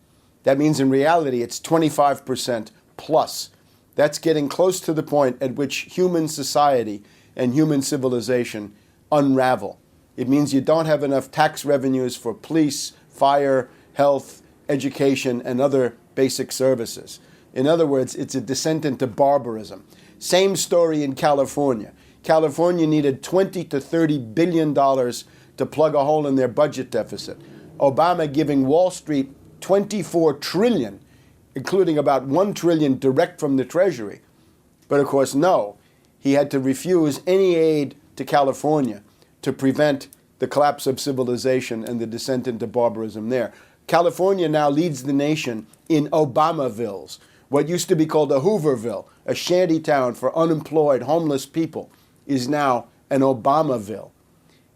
That means in reality it's 25% plus. That's getting close to the point at which human society and human civilization unravel. It means you don't have enough tax revenues for police, fire, health, education, and other basic services. In other words, it's a descent into barbarism. Same story in California. California needed $20 to $30 billion to plug a hole in their budget deficit. Obama giving Wall Street $24 trillion, including about $1 trillion direct from the Treasury. But of course, no. He had to refuse any aid to California to prevent the collapse of civilization and the descent into barbarism there. California now leads the nation in Obamavilles, what used to be called a Hooverville, a shanty town for unemployed, homeless people, is now an Obamaville.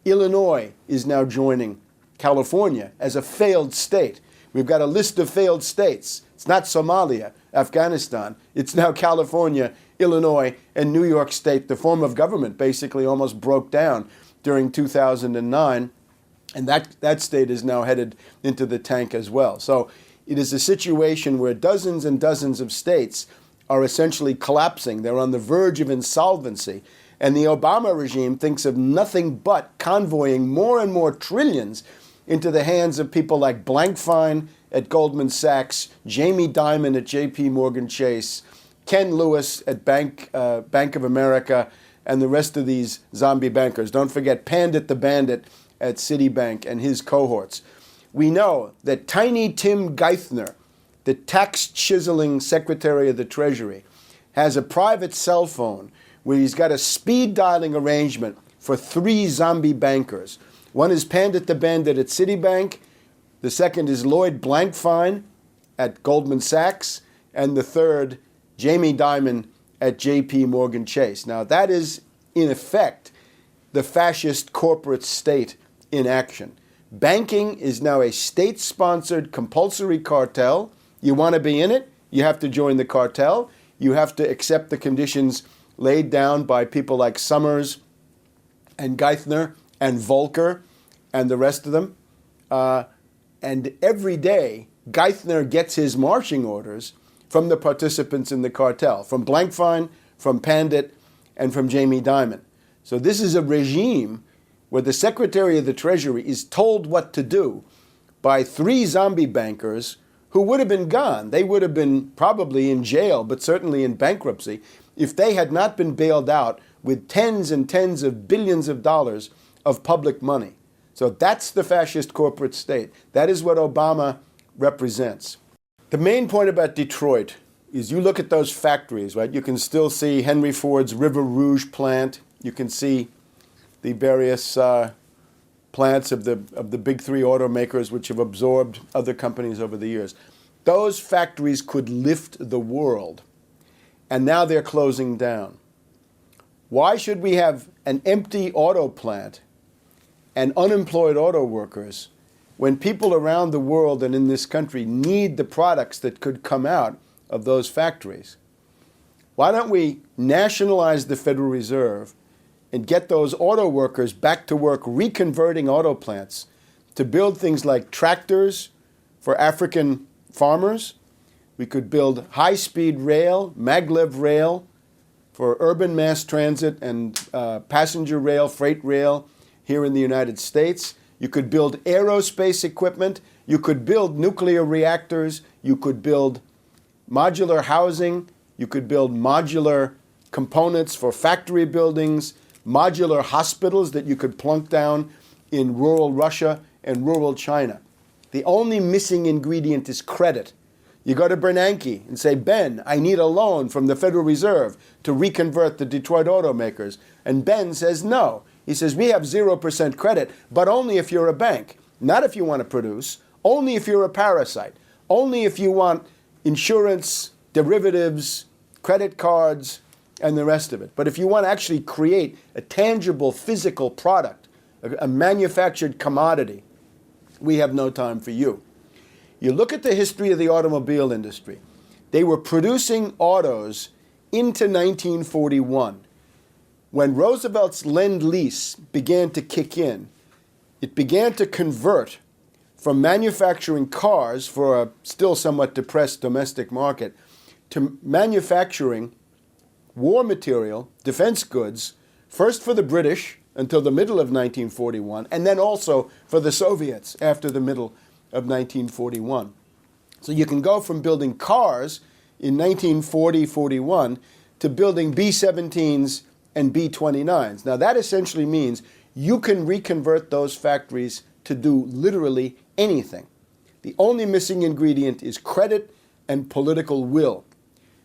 Illinois is now joining California as a failed state. We've got a list of failed states. It's not Somalia, Afghanistan. It's now California, Illinois, and New York State. The form of government basically almost broke down during 2009, and that state is now headed into the tank as well. So it is a situation where dozens and dozens of states are essentially collapsing. They're on the verge of insolvency. And the Obama regime thinks of nothing but convoying more and more trillions into the hands of people like Blankfein at Goldman Sachs, Jamie Dimon at J.P. Morgan Chase, Ken Lewis at Bank of America, and the rest of these zombie bankers. Don't forget Pandit the Bandit at Citibank and his cohorts. We know that Tiny Tim Geithner, the tax-chiseling Secretary of the Treasury, has a private cell phone where he's got a speed dialing arrangement for 3 zombie bankers. One is Pandit the Bandit at Citibank, the second is Lloyd Blankfein at Goldman Sachs, and the third, Jamie Dimon at J.P. Morgan Chase. Now, that is, in effect, the fascist corporate state in action. Banking is now a state-sponsored compulsory cartel. You want to be in it, you have to join the cartel. You have to accept the conditions laid down by people like Summers and Geithner and Volcker and the rest of them. And every day, Geithner gets his marching orders from the participants in the cartel, from Blankfein, from Pandit, and from Jamie Dimon. So this is a regime where the Secretary of the Treasury is told what to do by 3 zombie bankers who would have been gone. They would have been probably in jail, but certainly in bankruptcy, if they had not been bailed out with tens and tens of billions of dollars of public money. So that's the fascist corporate state. That is what Obama represents. The main point about Detroit is you look at those factories, right? You can still see Henry Ford's River Rouge plant. You can see the various plants of the big three automakers which have absorbed other companies over the years. Those factories could lift the world, and now they're closing down. Why should we have an empty auto plant and unemployed auto workers when people around the world and in this country need the products that could come out of those factories? Why don't we nationalize the Federal Reserve and get those auto workers back to work reconverting auto plants to build things like tractors for African farmers? We could build high-speed rail, maglev rail, for urban mass transit and passenger rail, freight rail here in the United States. You could build aerospace equipment. You could build nuclear reactors. You could build modular housing. You could build modular components for factory buildings, modular hospitals that you could plunk down in rural Russia and rural China. The only missing ingredient is credit. You go to Bernanke and say, Ben, I need a loan from the Federal Reserve to reconvert the Detroit automakers. And Ben says no. He says, we have 0% credit, but only if you're a bank. Not if you want to produce, only if you're a parasite. Only if you want insurance, derivatives, credit cards, and the rest of it. But if you want to actually create a tangible physical product, a manufactured commodity, we have no time for you. You look at the history of the automobile industry. They were producing autos into 1941. When Roosevelt's Lend-Lease began to kick in, it began to convert from manufacturing cars for a still somewhat depressed domestic market to manufacturing war material, defense goods, first for the British until the middle of 1941, and then also for the Soviets after the middle of 1941. So you can go from building cars in 1940-41 to building B-17s and B-29s. Now that essentially means you can reconvert those factories to do literally anything. The only missing ingredient is credit and political will.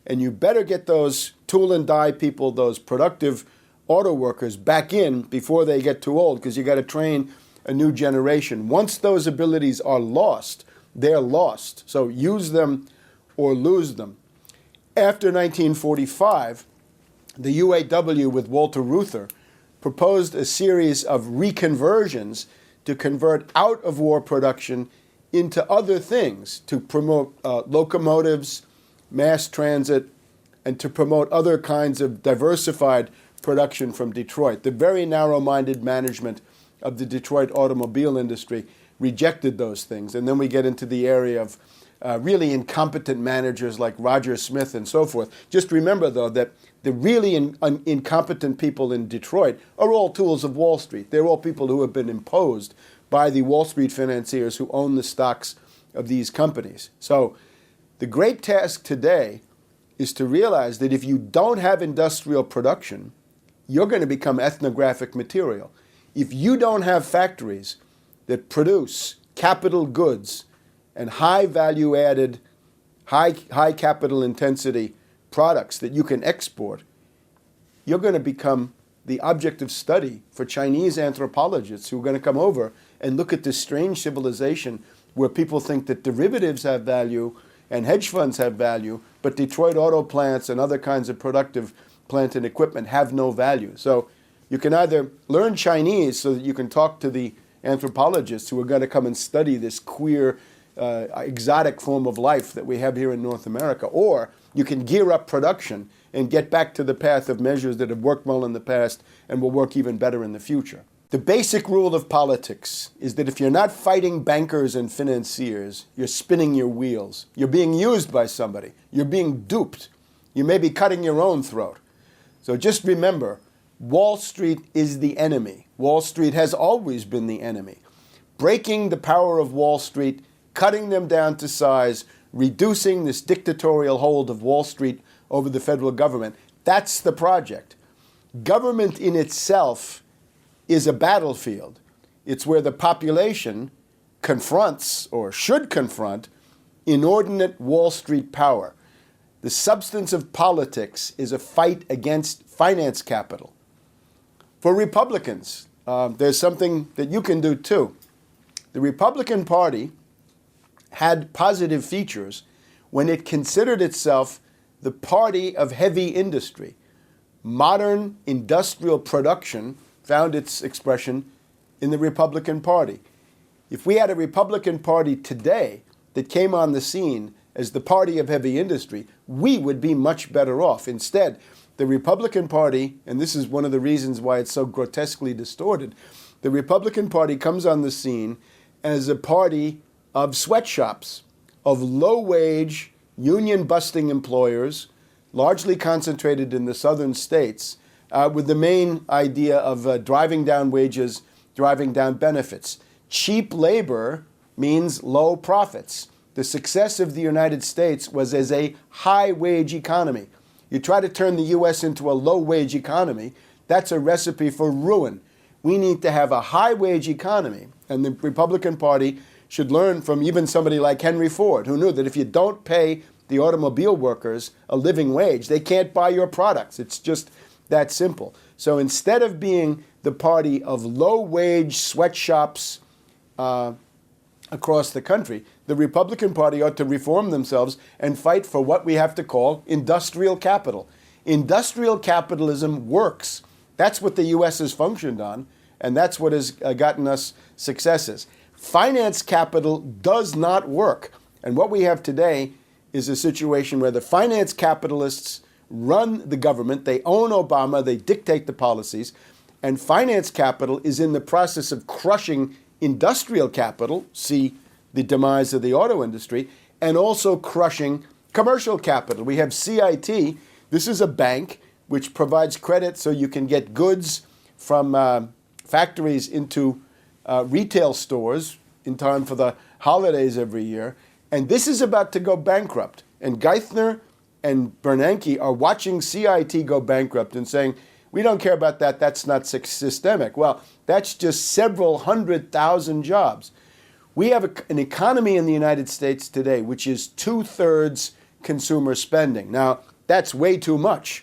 And you better get those tool and die people, those productive auto workers back in before they get too old, because you got to train a new generation. Once those abilities are lost, they're lost. So use them or lose them. After 1945, the UAW with Walter Reuther proposed a series of reconversions to convert out of war production into other things, to promote locomotives, mass transit, and to promote other kinds of diversified production from Detroit. The very narrow-minded management of the Detroit automobile industry rejected those things. And then we get into the area of really incompetent managers like Roger Smith and so forth. Just remember, though, that the really incompetent people in Detroit are all tools of Wall Street. They're all people who have been imposed by the Wall Street financiers who own the stocks of these companies. So the great task today is to realize that if you don't have industrial production, you're going to become ethnographic material. If you don't have factories that produce capital goods and high value added, high capital intensity products that you can export, you're going to become the object of study for Chinese anthropologists who are going to come over and look at this strange civilization where people think that derivatives have value and hedge funds have value, but Detroit auto plants and other kinds of productive plant and equipment have no value. So you can either learn Chinese so that you can talk to the anthropologists who are going to come and study this queer, exotic form of life that we have here in North America, or you can gear up production and get back to the path of measures that have worked well in the past and will work even better in the future. The basic rule of politics is that if you're not fighting bankers and financiers, you're spinning your wheels. You're being used by somebody. You're being duped. You may be cutting your own throat. So just remember, Wall Street is the enemy. Wall Street has always been the enemy. Breaking the power of Wall Street, cutting them down to size, reducing this dictatorial hold of Wall Street over the federal government, that's the project. Government in itself is a battlefield. It's where the population confronts, or should confront, inordinate Wall Street power. The substance of politics is a fight against finance capital. For Republicans, there's something that you can do too. The Republican Party had positive features when it considered itself the party of heavy industry. Modern industrial production found its expression in the Republican Party. If we had a Republican Party today that came on the scene as the party of heavy industry, we would be much better off. Instead, the Republican Party, and this is one of the reasons why it's so grotesquely distorted, the Republican Party comes on the scene as a party of sweatshops, of low-wage, union-busting employers, largely concentrated in the southern states, with the main idea of driving down wages, driving down benefits. Cheap labor means low profits. The success of the United States was as a high-wage economy. You try to turn the U.S. into a low-wage economy, that's a recipe for ruin. We need to have a high-wage economy, and the Republican Party should learn from even somebody like Henry Ford, who knew that if you don't pay the automobile workers a living wage, they can't buy your products. It's just that simple. So instead of being the party of low-wage sweatshops across the country, the Republican Party ought to reform themselves and fight for what we have to call industrial capital. Industrial capitalism works. That's what the U.S. has functioned on, and that's what has gotten us successes. Finance capital does not work. And what we have today is a situation where the finance capitalists run the government, they own Obama, they dictate the policies, and finance capital is in the process of crushing industrial capital, see the demise of the auto industry, and also crushing commercial capital. We have CIT. This is a bank which provides credit so you can get goods from factories into retail stores in time for the holidays every year. And this is about to go bankrupt. And Geithner and Bernanke are watching CIT go bankrupt and saying, we don't care about that, that's not systemic. Well, that's just several 100,000 jobs. We have an economy in the United States today which is 2/3 consumer spending. Now, that's way too much.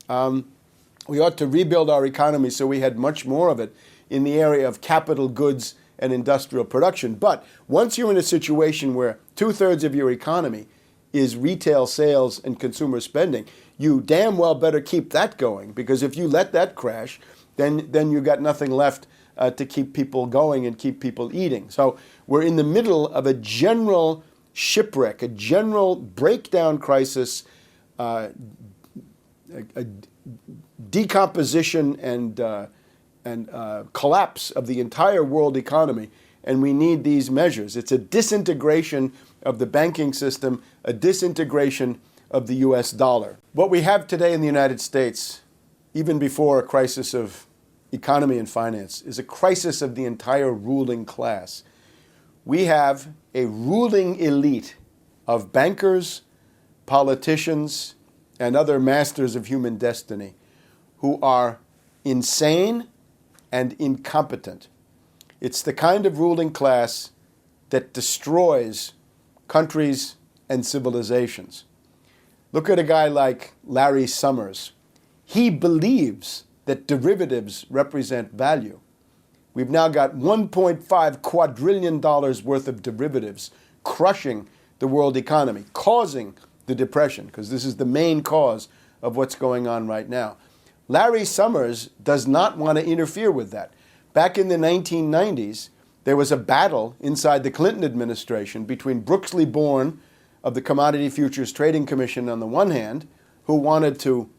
We ought to rebuild our economy so we had much more of it in the area of capital goods and industrial production. But once you're in a situation where 2/3 of your economy is retail sales and consumer spending, you damn well better keep that going, because if you let that crash, then you got nothing left to keep people going and keep people eating. So we're in the middle of a general shipwreck, a general breakdown crisis, a decomposition and collapse of the entire world economy, and we need these measures. It's a disintegration of the banking system, a disintegration of the U.S. dollar. What we have today in the United States, even before a crisis of economy and finance, is a crisis of the entire ruling class. We have a ruling elite of bankers, politicians, and other masters of human destiny who are insane and incompetent. It's the kind of ruling class that destroys countries and civilizations. Look at a guy like Larry Summers. He believes that derivatives represent value. We've now got $1.5 quadrillion worth of derivatives crushing the world economy, causing the depression, because this is the main cause of what's going on right now. Larry Summers does not want to interfere with that. Back in the 1990s, there was a battle inside the Clinton administration between Brooksley Born of the Commodity Futures Trading Commission on the one hand, who wanted to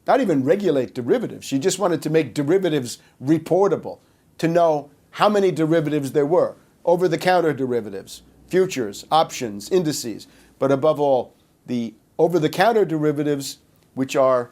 not even regulate derivatives. She just wanted to make derivatives reportable, to know how many derivatives there were, over-the-counter derivatives, futures, options, indices, but above all, the over-the-counter derivatives, which are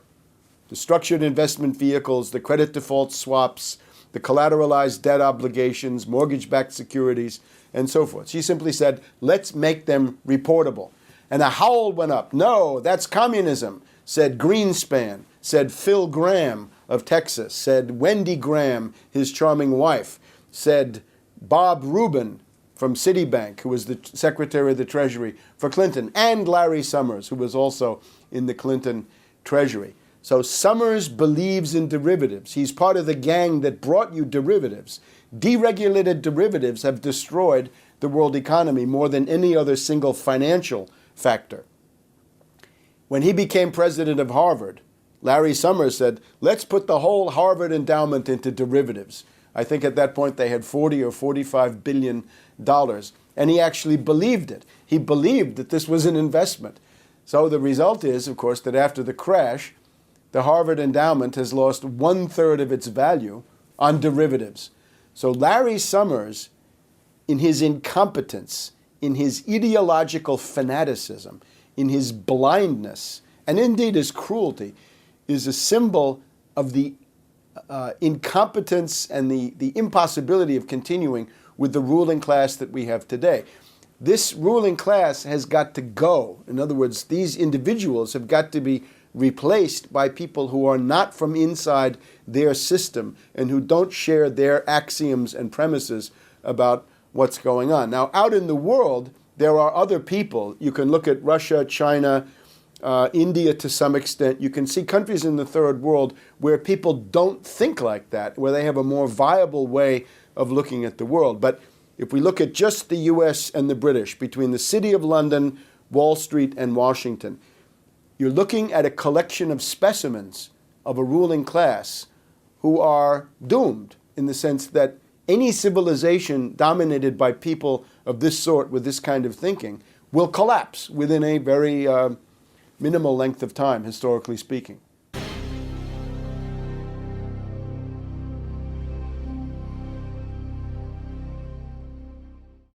the structured investment vehicles, the credit default swaps, the collateralized debt obligations, mortgage-backed securities, and so forth. She simply said, let's make them reportable. And a howl went up. No, that's communism, said Greenspan, said Phil Graham of Texas, said Wendy Graham, his charming wife, said Bob Rubin, from Citibank, who was the Secretary of the Treasury for Clinton, and Larry Summers, who was also in the Clinton Treasury. So Summers believes in derivatives. He's part of the gang that brought you derivatives. Deregulated derivatives have destroyed the world economy more than any other single financial factor. When he became president of Harvard, Larry Summers said, let's put the whole Harvard endowment into derivatives. I think at that point they had $40 or $45 billion. And he actually believed it. He believed that this was an investment. So the result is, of course, that after the crash, the Harvard endowment has lost 1/3 of its value on derivatives. So Larry Summers, in his incompetence, in his ideological fanaticism, in his blindness, and indeed his cruelty, is a symbol of the incompetence and the impossibility of continuing with the ruling class that we have today. This ruling class has got to go. In other words, these individuals have got to be replaced by people who are not from inside their system and who don't share their axioms and premises about what's going on. Now, out in the world, there are other people. You can look at Russia, China, India to some extent. You can see countries in the third world where people don't think like that, where they have a more viable way of looking at the world. But if we look at just the US and the British, between the City of London, Wall Street, and Washington, you're looking at a collection of specimens of a ruling class who are doomed, in the sense that any civilization dominated by people of this sort with this kind of thinking will collapse within a very minimal length of time, historically speaking.